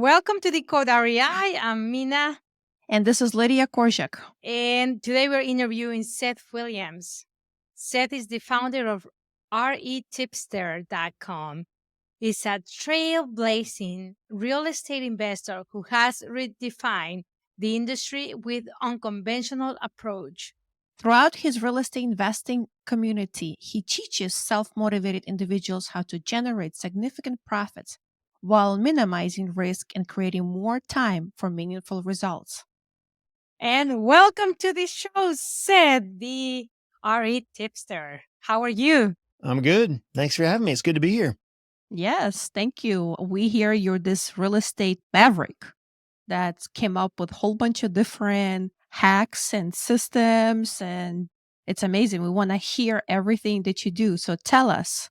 Welcome to Decode REI. I'm Mina, And this is Lydia Korczak. and today we're interviewing Seth Williams. Seth is the founder of retipster.com. He's a trailblazing real estate investor who has redefined the industry with unconventional approach. Throughout his real estate investing community, he teaches self motivated individuals how to generate significant profits while minimizing risk and creating more time for meaningful results. And welcome to the show, Seth, the RE tipster. How are you? I'm good. Thanks for having me. It's good to be here. Yes, thank you. We hear you're this real estate maverick that came up with a whole bunch of different hacks and systems, and it's amazing. We want to hear everything that you do. So tell us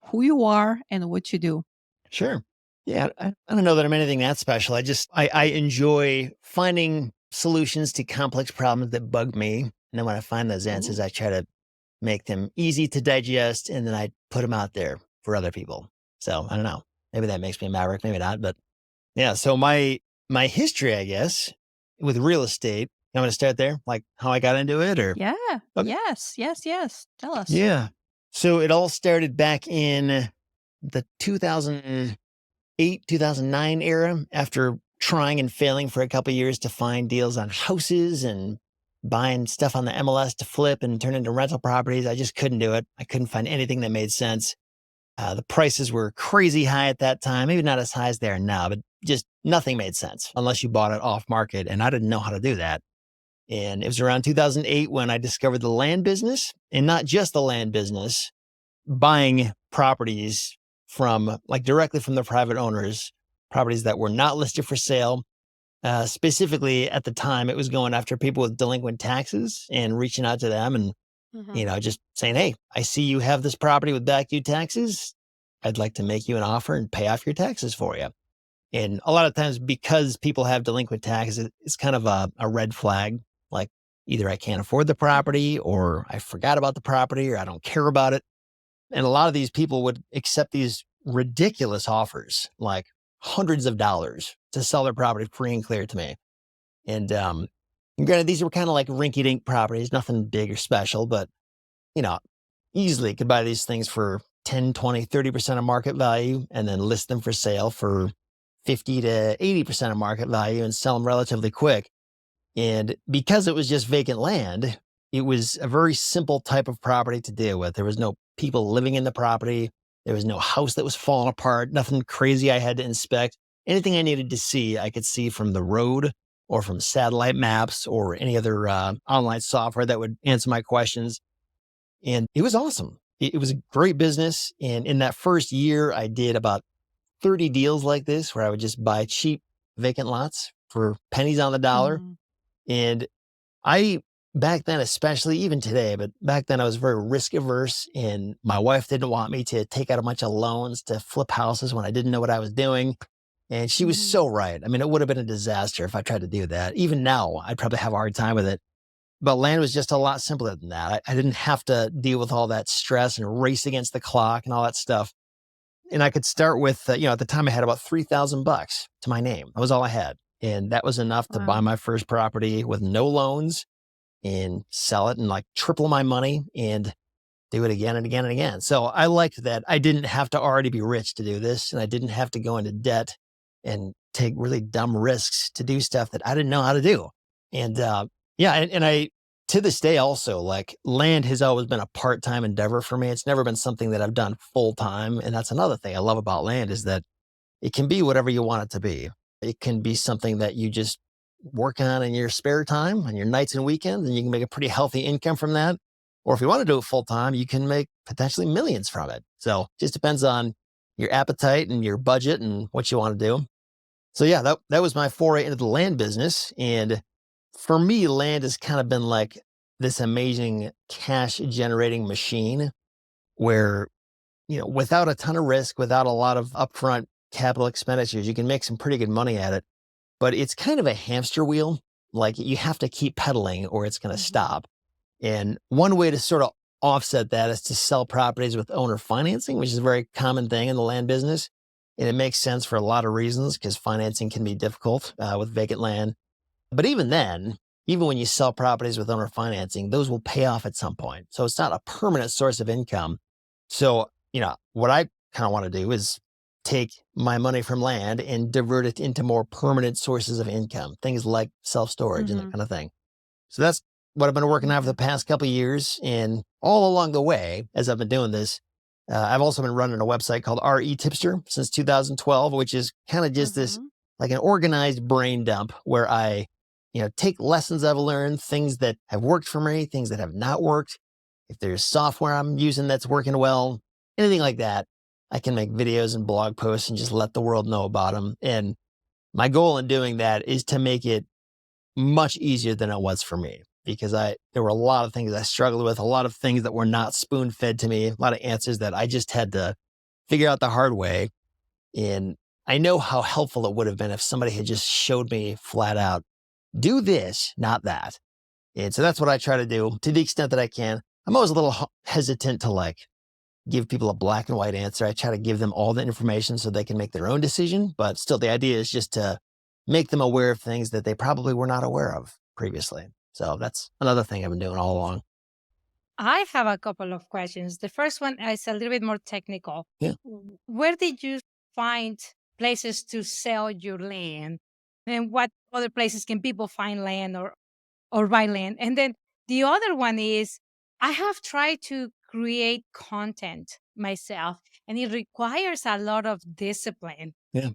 who you are and what you do. Sure. Yeah, I don't know that I'm anything that special. I enjoy finding solutions to complex problems that bug me. And then when I find those answers, Ooh. I try to make them easy to digest, and then I put them out there for other people. So I don't know. Maybe that makes me a maverick, maybe not. But yeah, so my history, I guess, with real estate, I'm going to start there, like how I got into it or Yeah. okay. Yes. Tell us. Yeah. So it all started back in the 2008, 2009 era after trying and failing for a couple of years to find deals on houses and buying stuff on the MLS to flip and turn into rental properties. I just couldn't do it. I couldn't find anything that made sense. The prices were crazy high at that time, maybe not as high as they are now, but just nothing made sense unless you bought it off market. And I didn't know how to do that. And it was around 2008 when I discovered the land business, and not just the land business, buying properties from like directly from the private owners, properties that were not listed for sale. Specifically at the time, it was going after people with delinquent taxes and reaching out to them and, Mhm. just saying, hey, I see you have this property with back due taxes. I'd like to make you an offer and pay off your taxes for you. And a lot of times, because people have delinquent taxes, it's kind of a red flag. Like either I can't afford the property, or I forgot about the property, or I don't care about it. And a lot of these people would accept these ridiculous offers, like hundreds of dollars to sell their property free and clear to me. And granted, these were kind of like rinky dink properties, nothing big or special, but you know, easily could buy these things for 10, 20, 30% of market value and then list them for sale for 50 to 80% of market value and sell them relatively quick. And because it was just vacant land, it was a very simple type of property to deal with. There was no people living in the property. There was no house that was falling apart, nothing crazy I had to inspect. Anything I needed to see, I could see from the road or from satellite maps or any other online software that would answer my questions. And it was awesome. It was a great business. And in that first year, I did about 30 deals like this where I would just buy cheap vacant lots for pennies on the dollar. Mhm. And I, back then, especially even today, but back then I was very risk averse, and my wife didn't want me to take out a bunch of loans to flip houses when I didn't know what I was doing. And she was Mhm. so right. I mean, it would have been a disaster if I tried to do that. Even now, I'd probably have a hard time with it. But land was just a lot simpler than that. I didn't have to deal with all that stress and race against the clock and all that stuff. And I could start with, at the time I had about $3,000 to my name. That was all I had. And that was enough to buy Wow. my first property with no loans and sell it and like triple my money and do it again and again and again. So I liked that I didn't have to already be rich to do this, and I didn't have to go into debt and take really dumb risks to do stuff that I didn't know how to do. And yeah, and I, to this day also, like land has always been a part-time endeavor for me. It's never been something that I've done full time. And that's another thing I love about land is that it can be whatever you want it to be. It can be something that you just work on in your spare time, on your nights and weekends, and you can make a pretty healthy income from that. Or if you want to do it full time, you can make potentially millions from it. So it just depends on your appetite and your budget and what you want to do. So yeah, that was my foray into the land business. And for me, land has kind of been like this amazing cash generating machine where, without a ton of risk, without a lot of upfront capital expenditures, you can make some pretty good money at it. But it's kind of a hamster wheel. Like you have to keep pedaling or it's going to Mhm. stop. And one way to sort of offset that is to sell properties with owner financing, which is a very common thing in the land business. And it makes sense for a lot of reasons because financing can be difficult with vacant land. But even then, even when you sell properties with owner financing, those will pay off at some point. So it's not a permanent source of income. So, what I kind of want to do is take my money from land and divert it into more permanent sources of income, things like self-storage and that Hmm. kind of thing. So that's what I've been working on for the Okay. past couple of years. And all along the way, as I've been doing this, I've also been running a website called RE Tipster since 2012, which is kind of just this Hmm. like an organized brain dump where I, take lessons I've learned, things that have worked for me, things that have not worked. If there's software I'm using that's working well, anything like that, I can make videos and blog posts and just let the world know about them. And my goal in doing that is to make it much easier than it was for me because there were a lot of things I struggled with, a lot of things that were not spoon fed to me, a lot of answers that I just had to figure out the hard way. And I know how helpful it would have been if somebody had just showed me flat out, do this, not that. And so that's what I try to do to the extent that I can. I'm always a little hesitant to give people a black and white answer. I try to give them all the information so they can make their own decision. But still, the idea is just to make them aware of things that they probably were not aware of previously. So that's another thing I've been doing all along. I have a couple of questions. The first one is a little bit more technical. Yeah. Where did you find places to sell your land? And what other places can people find land or buy land? And then the other one is I have tried to create content myself, and it requires a lot of discipline. Yeah.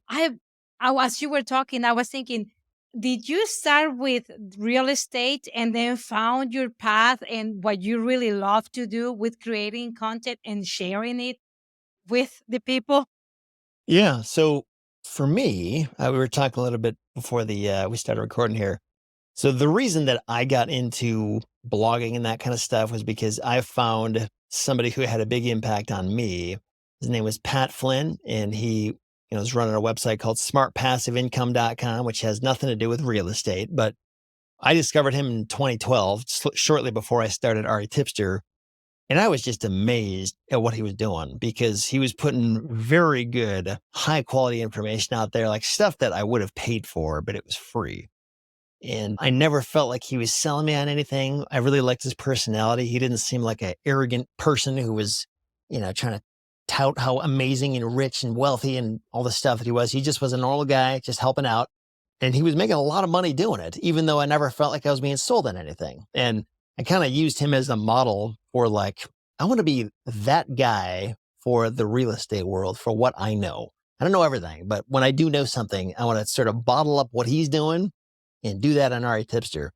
As you were talking, I was thinking, did you start with real estate and then found your path and what you really love to do with creating content and sharing it with the people? Yeah. So for me, we were talking a little bit before we started recording here. So the reason that I got into blogging and that kind of stuff was because I found somebody who had a big impact on me. His name was Pat Flynn, and he, was running a website called smartpassiveincome.com, which has nothing to do with real estate. But I discovered him in 2012, shortly before I started RE Tipster. And I was just amazed at what he was doing because he was putting very good, high quality information out there, like stuff that I would have paid for, but it was free. And I never felt like he was selling me on anything. I really liked his personality. He didn't seem like an arrogant person who was, trying to tout how amazing and rich and wealthy and all the stuff that he was. He just was a normal guy, just helping out. And he was making a lot of money doing it, even though I never felt like I was being sold on anything. And I kind of used him as a model for I want to be that guy for the real estate world for what I know. I don't know everything, but when I do know something, I want to sort of bottle up what he's doing and do that on RE Tipster.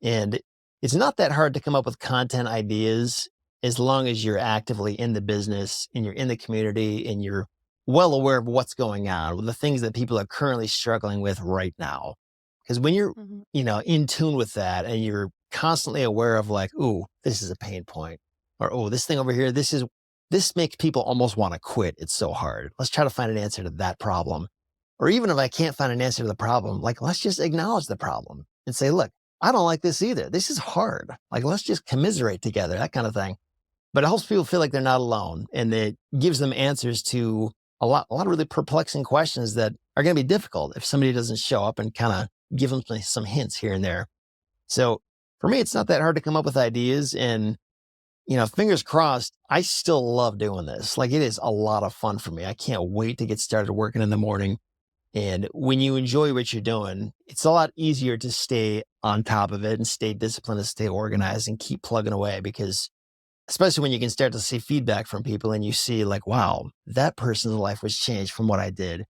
And it's not that hard to come up with content ideas as long as you're actively in the business and you're in the community and you're well aware of what's going on with the things that people are currently struggling with right now. Because when you're, Hmm. in tune with that and you're constantly aware of ooh, this is a pain point, or oh, this thing over here, this makes people almost want to quit. It's so hard. Let's try to find an answer to that problem. Or even if I can't find an answer to the problem, let's just acknowledge the problem and say, look, I don't like this either. This is hard. Let's just commiserate together, that kind of thing. But it helps people feel like they're not alone. And it gives them answers to a lot of really perplexing questions that are going to be difficult if somebody doesn't show up and kind of give them some hints here and there. So for me, it's not that hard to come up with ideas. And, fingers crossed, I still love doing this. It is a lot of fun for me. I can't wait to get started working in the morning. And when you enjoy what you're doing, it's a lot easier to stay on top of it and stay disciplined and stay organized and keep plugging away because especially when you can start to see feedback from people and you see wow, that person's life was changed from what I did.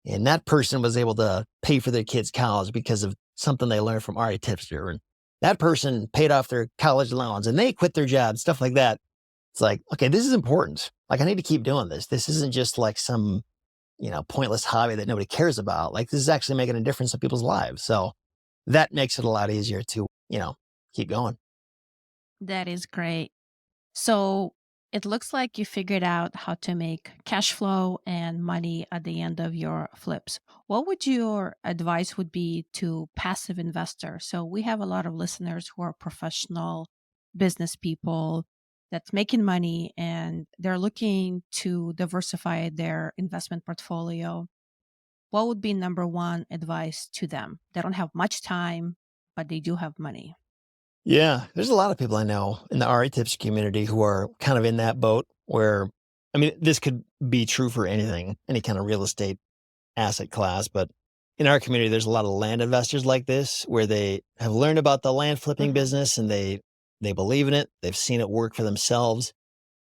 And that person was able to pay for their kids' college because of something they learned from RE Tipster. And that person paid off their college loans and they quit their job, stuff like that. It's okay, this is important. I need to keep doing this. This isn't just some pointless hobby that nobody cares about. This is actually making a difference in people's lives. So that makes it a lot easier to, keep going. That is great. So it looks like you figured out how to make cash flow and money at the end of your flips. What would your advice would be to passive investors? So we have a lot of listeners who are professional business people that's making money and they're looking to diversify their investment portfolio, what would be number one advice to them? They don't have much time, but they do have money. Yeah, there's a lot of people I know in the RE tips community who are kind of in that boat where, I mean, this could be true for anything, any kind of real estate asset class, but in our community, there's a lot of land investors like this where they have learned about the land flipping Mhm. business and they believe in it. They've seen it work for themselves,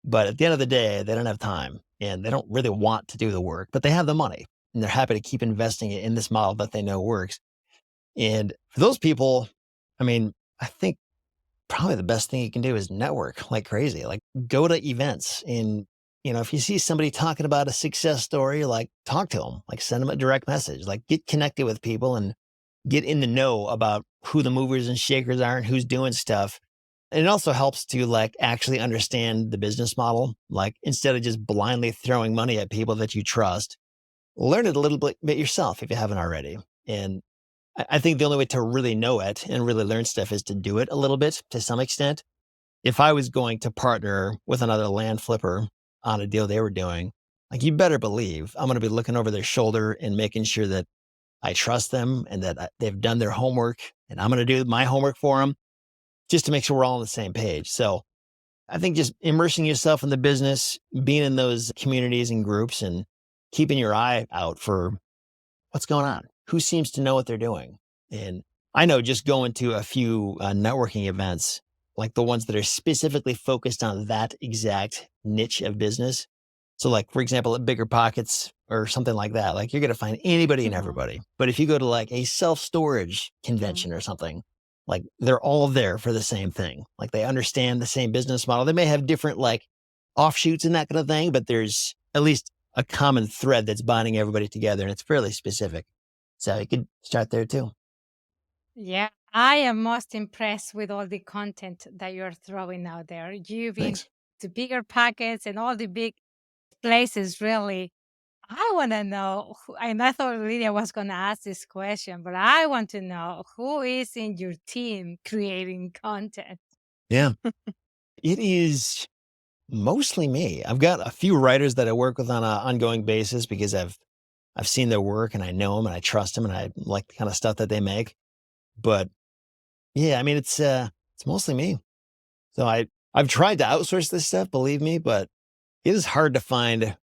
but at the end of the day, they don't have time and they don't really want to do the work, but they have the money and they're happy to keep investing it in this model that they know works. And for those people, I mean, I think probably the best thing you can do is network like crazy. Like go to events and if you see somebody talking about a success story, like talk to them, like send them a direct message, like get connected with people and get in the know about who the movers and shakers are and who's doing stuff. And it also helps to like actually understand the business model. Like instead of just blindly throwing money at people that you trust, learn it a little bit yourself if you haven't already. And I think the only way to really know it and really learn stuff is to do it a little bit to some extent. If I was going to partner with another land flipper on a deal they were doing, like you better believe I'm going to be looking over their shoulder and making sure that I trust them and that they've done their homework and I'm going to do my homework for them just to make sure we're all on the same page. So I think just immersing yourself in the business, being in those communities and groups and keeping your eye out for what's going on? Who seems to know what they're doing? And I know just going to a few networking events, like the ones that are specifically focused on that exact niche of business. So, like, for example, at Bigger Pockets or something like that, like you're going to find anybody and Mhm. everybody. But if you go to like a self storage Mhm. convention or something, like they're all there for the same thing. Like they understand the same business model. They may have different like offshoots and that kind of thing, but there's at least a common thread that's binding everybody together, and it's fairly specific. So you could start there too. Yeah, I am most impressed with all the content that you're throwing out there. You've been Thanks. to bigger pockets and all the big places, really. I want to know, and I thought Lydia was going to ask this question, but I want to know who is in your team creating content? Yeah, it is mostly me. I've got a few writers that I work with on an ongoing basis because I've seen their work and I know them and I trust them and I like the kind of stuff that they make. But yeah, I mean it's mostly me. So I've tried to outsource this stuff, believe me, but it is hard to find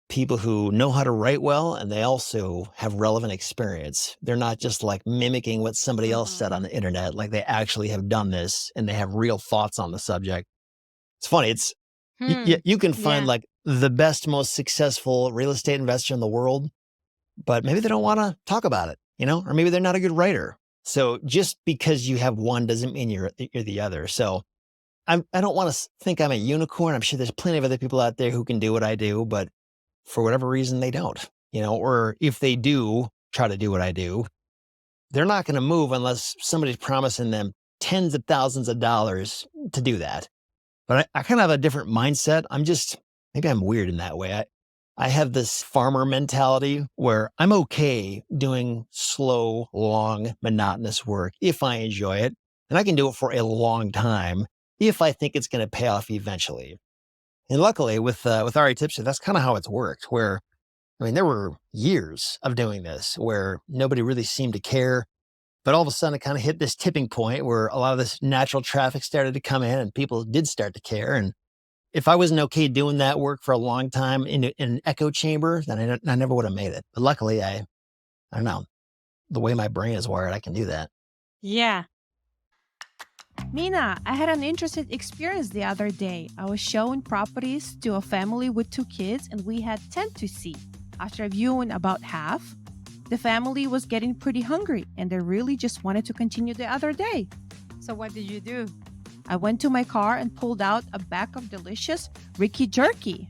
people who know how to write well and they also have relevant experience. They're not just like mimicking what somebody else said Mhm. on the internet. Like they actually have done this and they have real thoughts on the subject. It's funny. Hmm. You can find Yeah. like the best, most successful real estate investor in the world, but maybe they don't want to talk about it, or maybe they're not a good writer. So just because you have one doesn't mean you're the other. So I don't want to think I'm a unicorn. I'm sure there's plenty of other people out there who can do what I do, but for whatever reason they don't, or if they do try to do what I do, they're not going to move unless somebody's promising them tens of thousands of dollars to do that. But I kind of have a different mindset. Maybe I'm weird in that way. I have this farmer mentality where I'm okay doing slow, long, monotonous work if I enjoy it. And I can do it for a long time if I think it's going to pay off eventually. And luckily with RA Tipster, that's kind of how it's worked, where I mean, there were years of doing this where nobody really seemed to care. But all of a sudden, it kind of hit this tipping point where a lot of this natural traffic started to come in and people did start to care. And if I wasn't okay doing that work for a long time in an echo chamber, then I never would have made it. But luckily, I don't know, the way my brain is wired, I can do that. Yeah. Mina, I had an interesting experience the other day. I was showing properties to a family with 2 kids, and we had 10 to see. After viewing about half, the family was getting pretty hungry and they really just wanted to continue the other day. So what did you do? I went to my car and pulled out a bag of delicious Rickey jerky.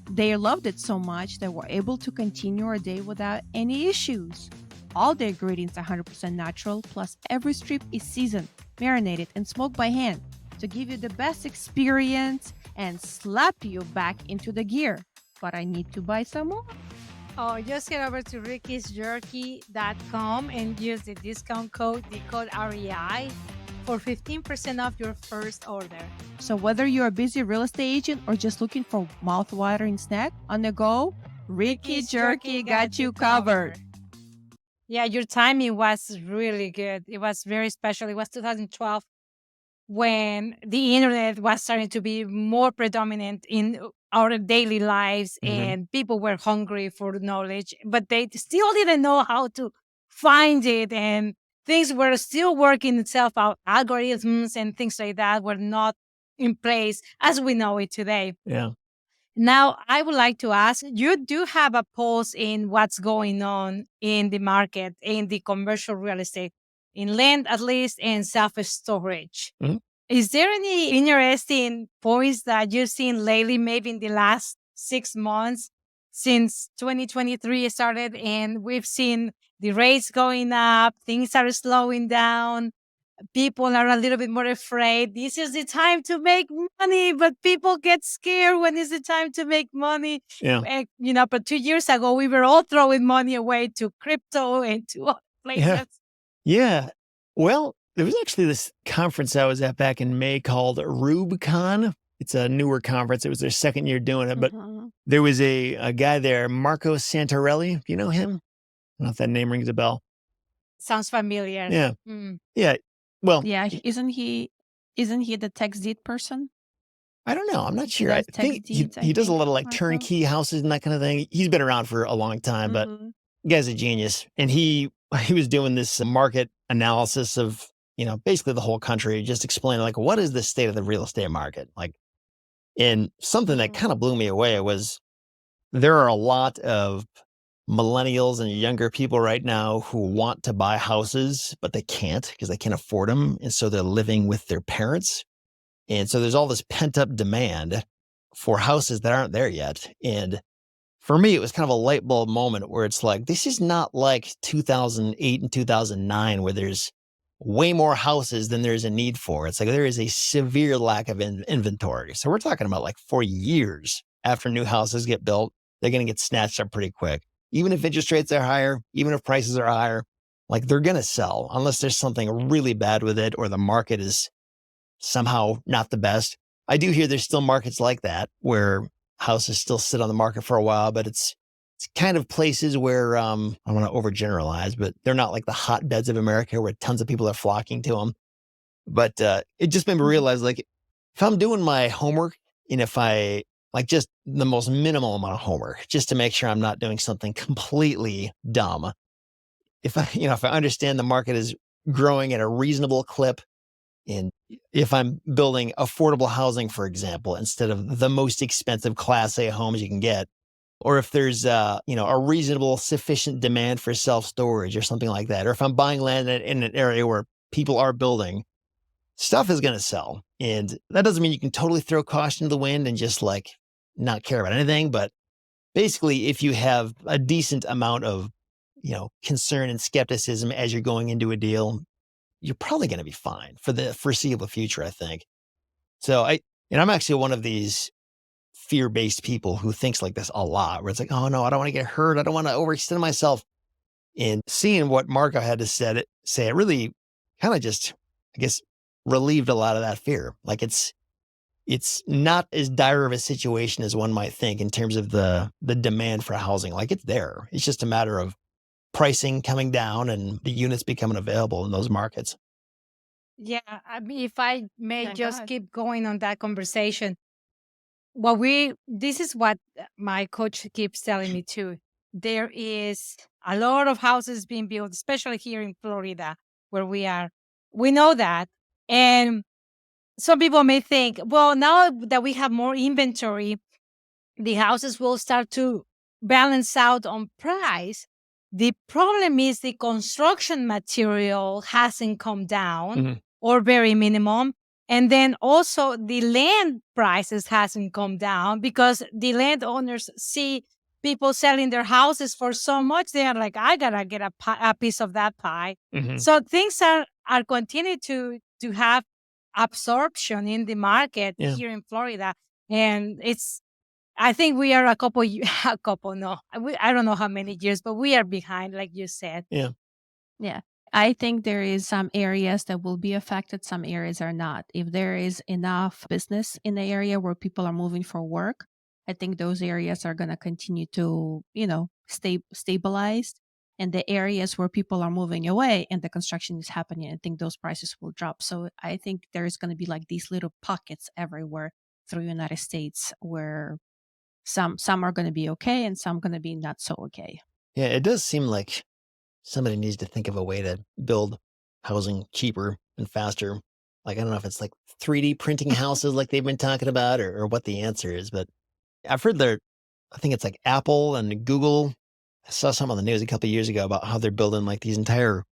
They loved it so much that we're able to continue our day without any issues. All the ingredients are 100% natural, plus every strip is seasoned, marinated, and smoked by hand to give you the best experience and slap you back into the gear. But I need to buy some more. Oh, just head over to rickysjerky.com and use the discount code, the code REI, for 15% off your first order. So whether you're a busy real estate agent or just looking for mouth-watering snack on the go, Rickey Jerky got you covered. Yeah, your timing was really good. It was very special. It was 2012 when the internet was starting to be more predominant in our daily lives, and people were hungry for knowledge, but they still didn't know how to find it, and things were still working itself out. Algorithms and things like that were not in place as we know it today. Yeah. Now, I would like to ask, you do have a pulse in what's going on in the market, in the commercial real estate, in land at least, and self-storage. Mhm. Is there any interesting points that you've seen lately, maybe in the last 6 months since 2023 started, and we've seen the rates going up, things are slowing down, people are a little bit more afraid. This is the time to make money, but people get scared when it's the time to make money. Yeah. But 2 years ago, we were all throwing money away to crypto and to other places. Yeah. Yeah. Well, there was actually this conference I was at back in May called RubeCon. It's a newer conference. It was their second year doing it, but there was a guy there, Marco Santarelli. Do you know him? I don't know if that name rings a bell. Sounds familiar. Yeah. Mm. Yeah. Well, Yeah, isn't he the tax deed person? I don't know. I'm not sure. I Does tax think deeds, I he does a think, lot of like Marco? turnkey houses and that kind of thing. He's been around for a long time, but Mhm. the guy's a genius. And he was doing this market analysis of, basically the whole country, just explaining like, what is the state of the real estate market? Like, and something that kind of blew me away was there are a lot of millennials and younger people right now who want to buy houses, but they can't because they can't afford them. And so they're living with their parents. And so there's all this pent up demand for houses that aren't there yet. And for me, it was kind of a light bulb moment where it's like, this is not like 2008 and 2009, where there's way more houses than there's a need for. It's like there is a severe lack of inventory. So we're talking about like for years after new houses get built, they're going to get snatched up pretty quick. Even if interest rates are higher, even if prices are higher, like they're going to sell unless there's something really bad with it or the market is somehow not the best. I do hear there's still markets like that where houses still sit on the market for a while, but it's kind of places where I don't want to overgeneralize, but they're not like the hotbeds of America where tons of people are flocking to them. But it just made me realize, like, if I'm doing my homework and if I like just the most minimal amount of homework, just to make sure I'm not doing something completely dumb. If I understand the market is growing at a reasonable clip, and if I'm building affordable housing, for example, instead of the most expensive Class A homes you can get, or if there's a reasonable, sufficient demand for self-storage or something like that, or if I'm buying land in an area where people are building, stuff is going to sell. And that doesn't mean you can totally throw caution to the wind and just like not care about anything. But basically, if you have a decent amount of, concern and skepticism as you're going into a deal, you're probably going to be fine for the foreseeable future, I think. So I'm actually one of these fear-based people who thinks like this a lot, where it's like, oh no, I don't want to get hurt. I don't want to overextend myself. And seeing what Marco had to say, it really kind of just, I guess, relieved a lot of that fear. Like it's not as dire of a situation as one might think in terms of the demand for housing. Like it's there. It's just a matter of pricing coming down and the units becoming available in those markets. Yeah, I mean, if I may Thank just God. keep going on that conversation, this is what my coach keeps telling me too. There is a lot of houses being built, especially here in Florida, where we are. We know that. And some people may think, well, now that we have more inventory, the houses will start to balance out on price. The problem is the construction material hasn't come down or very minimum. And then also the land prices hasn't come down because the landowners see people selling their houses for so much. They are like, I gotta get a piece of that pie. So things are continuing to have absorption in the market here in Florida. And I think we are a couple, no, I don't know how many years, but we are behind, like you said. Yeah. Yeah. I think there is some areas that will be affected, some areas are not. If there is enough business in the area where people are moving for work, I think those areas are going to continue to, stay stabilized. And the areas where people are moving away and the construction is happening, I think those prices will drop. So I think there's going to be like these little pockets everywhere through United States where some are going to be okay and some going to be not so okay. Yeah, it does seem like somebody needs to think of a way to build housing cheaper and faster. Like, I don't know if it's like 3D printing houses like they've been talking about or what the answer is, but I've heard I think it's like Apple and Google. I saw some on the news a couple of years ago about how they're building like these entire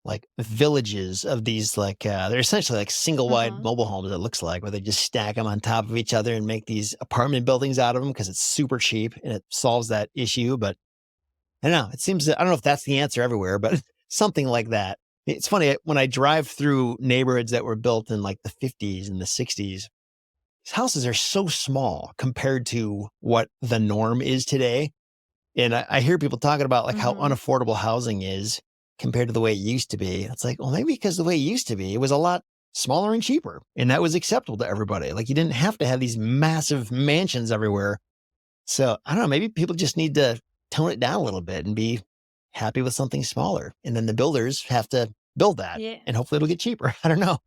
like villages of these they're essentially like single wide Mhm. mobile homes, it looks like, where they just stack them on top of each other and make these apartment buildings out of them because it's super cheap and it solves that issue. But I don't know. It seems that I don't know if that's the answer everywhere, but something like that. It's funny when I drive through neighborhoods that were built in like the 50s and the 60s, these houses are so small compared to what the norm is today. And I hear people talking about like how Mhm. unaffordable housing is compared to the way it used to be. It's like, well, maybe because the way it used to be, it was a lot smaller and cheaper, and that was acceptable to everybody. Like you didn't have to have these massive mansions everywhere. So I don't know, maybe people just need to tone it down a little bit and be happy with something smaller. And then the builders have to build that Yeah. and hopefully it'll get cheaper. I don't know.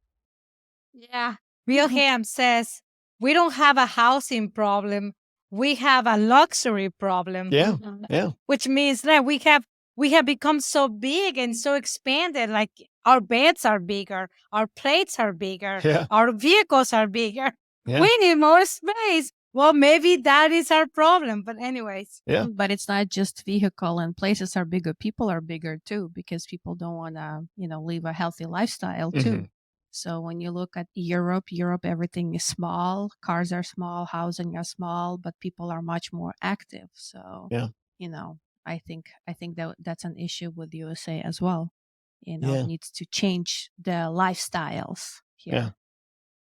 Yeah. Real Ham says we don't have a housing problem. We have a luxury problem. Yeah. Yeah. Which means that we have become so big and so expanded. Like our beds are bigger, our plates are bigger, Yeah. our vehicles are bigger. Yeah. We need more space. Well, maybe that is our problem. But anyways, Yeah. But it's not just vehicle and places are bigger. People are bigger too because people don't want to, live a healthy lifestyle Hmm. too. So when you look at Europe, everything is small. Cars are small, housing are small, but people are much more active. So, Yeah. I think that's an issue with USA as well. Yeah. Needs to change the lifestyles Yeah. here.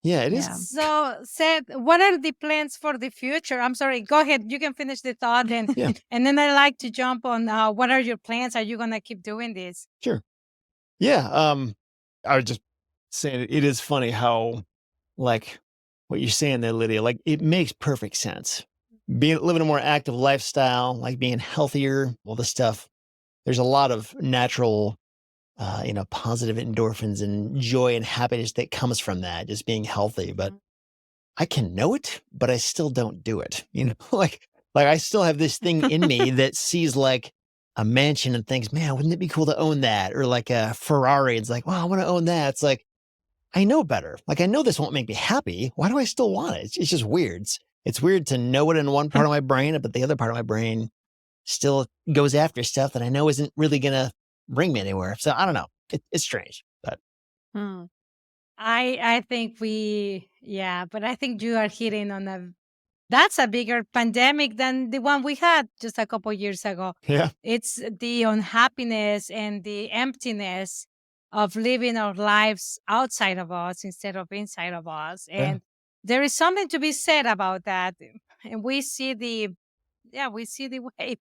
Yeah. It is. Yeah. so Seth, what are the plans for the future? I'm sorry. Go ahead. You can finish the thought, and Yeah. and then I like to jump on. What are your plans? Are you gonna keep doing this? Sure. Yeah. I was just saying it is funny how, like, what you're saying there, Lydia, like, it makes perfect sense. Living a more active lifestyle, like being healthier, all this stuff. There's a lot of natural, positive endorphins and joy and happiness that comes from that, just being healthy. But I can know it, but I still don't do it. Like I still have this thing in me that sees like a mansion and thinks, man, wouldn't it be cool to own that? Or like a Ferrari. It's like, wow, I want to own that. It's like, I know better. Like I know this won't make me happy. Why do I still want it? It's just weird. It's weird to know it in one part of my brain, but the other part of my brain still goes after stuff that I know isn't really gonna bring me anywhere. So I don't know. It's strange, but Hmm. I think but I think you are hitting on that's a bigger pandemic than the one we had just a couple years ago. yeah, It's the unhappiness and the emptiness of living our lives outside of us instead of inside of us. yeah, And there is something to be said about that. And we see the way. yeah.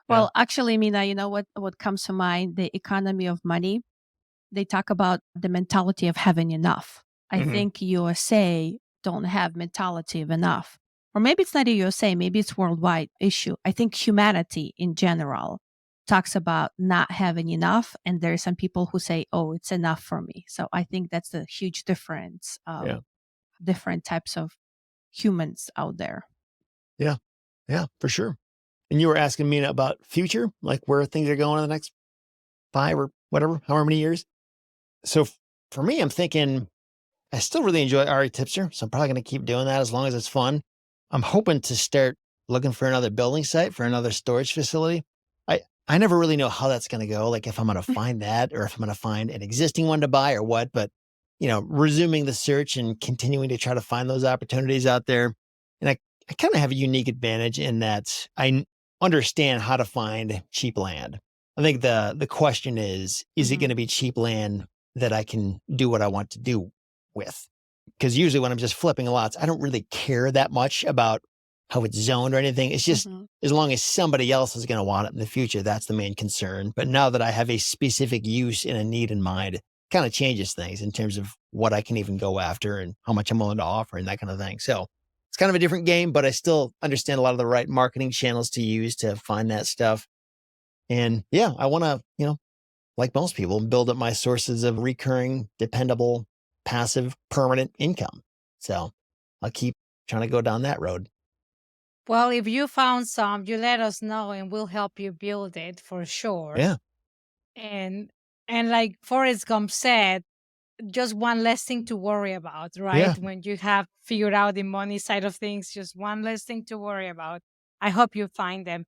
Well, actually, Mina, you know what comes to mind? The economy of money. They talk about the mentality of having enough. I Hmm. think USA don't have mentality of enough. Or maybe it's not a USA, maybe it's worldwide issue. I think humanity in general talks about not having enough. And there are some people who say, oh, it's enough for me. So I think that's a huge difference of Yeah, different types of humans out there. yeah, yeah, for sure. And you were asking me about future, like where things are going in the next 5 or whatever, however many years. So for me, I'm thinking I still really enjoy RE Tipster, so I'm probably going to keep doing that as long as it's fun. I'm hoping to start looking for another building site for another storage facility. I never really know how that's going to go, like if I'm going to find that or if I'm going to find an existing one to buy or what. But resuming the search and continuing to try to find those opportunities out there. And I kind of have a unique advantage in that understand how to find cheap land. I think the question is it Mhm. going to be cheap land that I can do what I want to do with? Because usually when I'm just flipping lots, I don't really care that much about how it's zoned or anything. It's just Mhm. as long as somebody else is going to want it in the future, that's the main concern. But now that I have a specific use and a need in mind, it kind of changes things in terms of what I can even go after and how much I'm willing to offer and that kind of thing. So it's kind of a different game, but I still understand a lot of the right marketing channels to use to find that stuff. And yeah, I want to, like most people, build up my sources of recurring, dependable, passive, permanent income. So I'll keep trying to go down that road. Well, if you found some, you let us know and we'll help you build it for sure. Yeah. And like Forrest Gump said, just one less thing to worry about, Yeah. right? When you have figured out the money side of things, just one less thing to worry about. I hope you find them.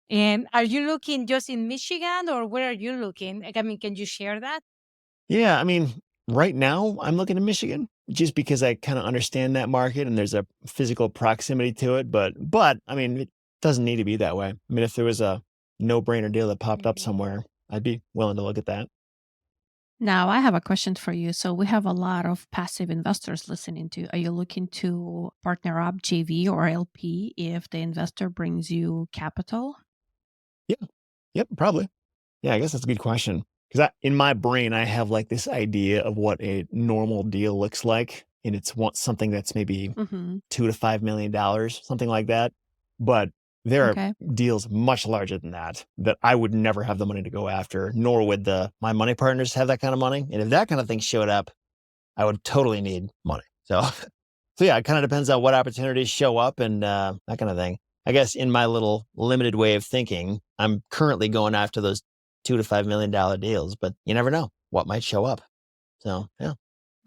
And are you looking just in Michigan or where are you looking? Like, I mean, can you share that? Yeah. I mean, right now I'm looking at Michigan just because I kind of understand that market and there's a physical proximity to it. But I mean, it doesn't need to be that way. I mean, if there was a no brainer deal that popped up Mhm. somewhere, I'd be willing to look at that. Now, I have a question for you. So, we have a lot of passive investors listening to. Are you looking to partner up JV or LP if the investor brings you capital? Yeah. Yep. Probably. Yeah, I guess that's a good question. Because in my brain, I have like this idea of what a normal deal looks like, and it's something that's maybe Hmm. $2 to $5 million, something like that. But there are Okay. deals much larger than that that I would never have the money to go after, nor would my money partners have that kind of money. And if that kind of thing showed up, I would totally need money. So, so yeah, it kind of depends on what opportunities show up and that kind of thing. I guess in my little limited way of thinking, I'm currently going after those $2 to $5 million deals, but you never know what might show up. So yeah,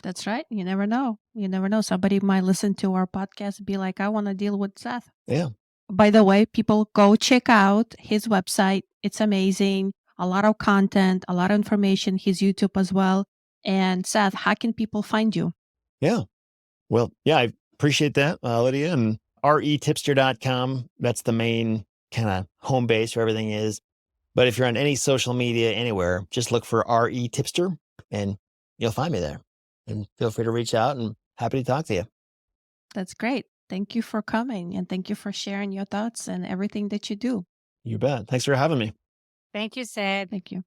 That's right. You never know. You never know. Somebody might listen to our podcast and be like, I want to deal with Seth. yeah, By the way, people go check out his website. It's amazing. A lot of content, a lot of information, his YouTube as well. And Seth, how can people find you? yeah. Well, yeah, I appreciate that, Lydia. And retipster.com, that's the main kind of home base where everything is. But if you're on any social media anywhere, just look for RE Tipster and you'll find me there. And feel free to reach out and happy to talk to you. That's great. Thank you for coming and thank you for sharing your thoughts and everything that you do. You bet. Thanks for having me. Thank you, Seth. Thank you.